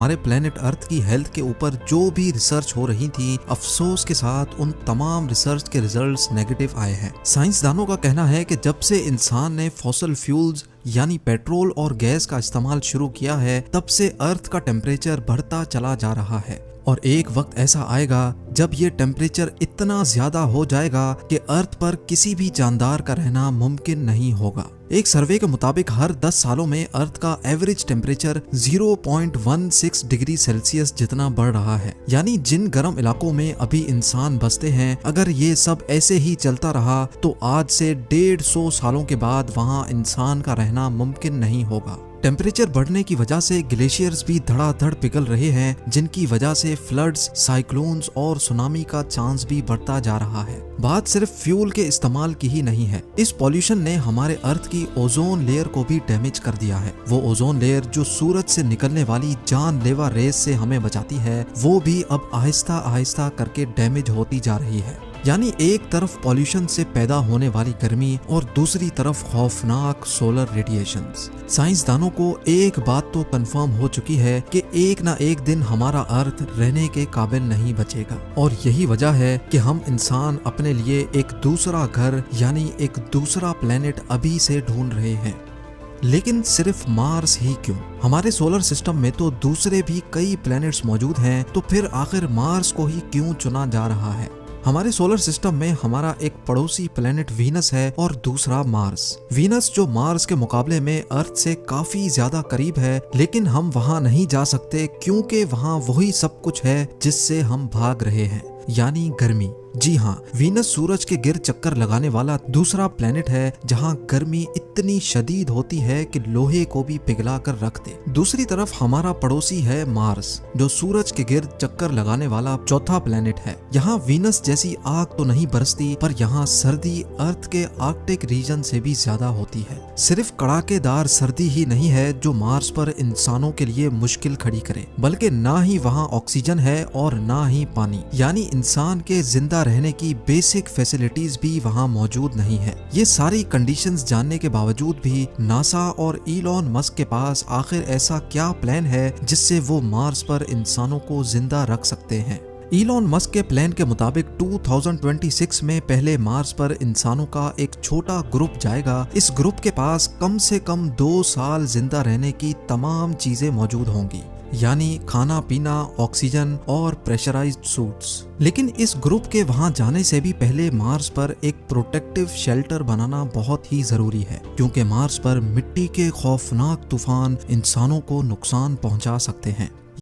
हमारे planet earth की health के ऊपर जो भी रिसर्च हो रही थी, अफसोस के साथ उन तमाम रिसर्च के रिजल्ट्स नेगेटिव आए हैं। साइंसदानों का कहना है कि जब से इंसान ने फॉसिल फ्यूल्स यानी पेट्रोल और गैस का इस्तेमाल शुरू किया है, तब से अर्थ का टेम्परेचर बढ़ता चला जा रहा है और एक वक्त ऐसा आएगा जब ये टेम्परेचर इतना ज्यादा हो जाएगा कि अर्थ पर किसी भी जानदार का रहना मुमकिन नहीं होगा। एक सर्वे के मुताबिक हर 10 सालों में अर्थ का एवरेज टेम्परेचर 0.16 डिग्री सेल्सियस जितना बढ़ रहा है। यानी जिन गर्म इलाकों में अभी इंसान बसते हैं, अगर ये सब ऐसे ही चलता रहा तो आज से 150 सालों के बाद वहाँ इंसान का रहना मुमकिन नहीं होगा। टेम्परेचर बढ़ने की वजह से ग्लेशियर्स भी धड़ाधड़ पिघल रहे हैं, जिनकी वजह से फ्लड्स, साइक्लोन्स और सुनामी का चांस भी बढ़ता जा रहा है। बात सिर्फ फ्यूल के इस्तेमाल की ही नहीं है। इस पॉल्यूशन ने हमारे अर्थ की ओजोन लेयर को भी डैमेज कर दिया है। वो ओजोन लेयर जो सूरज से निकलने वाली जानलेवा रेस से हमें बचाती है, वो भी अब आहिस्ता आहिस्ता करके डैमेज होती जा रही है। यानी एक तरफ पॉल्यूशन से पैदा होने वाली गर्मी और दूसरी तरफ खौफनाक सोलर रेडिएशंस। साइंसदानों को एक बात तो कंफर्म हो चुकी है कि एक ना एक दिन हमारा अर्थ रहने के काबिल नहीं बचेगा और यही वजह है कि हम इंसान अपने लिए एक दूसरा घर यानी एक दूसरा प्लेनेट अभी से ढूंढ रहे हैं। लेकिन सिर्फ मार्स ही क्यों? हमारे सोलर सिस्टम में तो दूसरे भी कई प्लैनेट्स मौजूद हैं, तो फिर आखिर मार्स को ही क्यों चुना जा रहा है? हमारे सोलर सिस्टम में हमारा एक पड़ोसी प्लेनेट वीनस है और दूसरा मार्स। वीनस जो मार्स के मुकाबले में अर्थ से काफी ज्यादा करीब है, लेकिन हम वहां नहीं जा सकते क्योंकि वहां वही सब कुछ है जिससे हम भाग रहे हैं, यानी गर्मी। जी हाँ, वीनस सूरज के गिर चक्कर लगाने वाला दूसरा प्लेनेट है जहाँ गर्मी इतनी शदीद होती है कि लोहे को भी पिघला कर रख दे। दूसरी तरफ हमारा पड़ोसी है मार्स, जो सूरज के गिर चक्कर लगाने वाला चौथा प्लेनेट है। यहाँ वीनस जैसी आग तो नहीं बरसती, पर यहाँ सर्दी अर्थ के आर्कटिक रीजन से भी ज्यादा होती है। सिर्फ कड़ाकेदार सर्दी ही नहीं है जो मार्स पर इंसानों के लिए मुश्किल खड़ी करे, बल्कि ना ही वहाँ ऑक्सीजन है और ना ही पानी, यानी इंसान के जिंदा रहने की बेसिक फैसिलिटीज भी वहां मौजूद नहीं है। ये सारी कंडीशंस जानने के बावजूद भी नासा और इलॉन मस्क के पास आखिर ऐसा क्या प्लान है जिससे वो मार्स पर इंसानों को जिंदा रख सकते हैं। इलॉन मस्क के प्लान के मुताबिक 2026 में पहले मार्स पर इंसानों का एक छोटा ग्रुप जाएगा। इस ग्रुप के पास कम से कम 2 साल जिंदा रहने की तमाम चीजें मौजूद होंगी, यानी खाना पीना, ऑक्सीजन और प्रेशराइज्ड सूट्स। लेकिन इस ग्रुप के वहां जाने से भी पहले मार्स पर एक प्रोटेक्टिव शेल्टर बनाना बहुत ही जरूरी है, क्योंकि मार्स पर मिट्टी के खौफनाक तूफान इंसानों को नुकसान पहुंचा सकते हैं।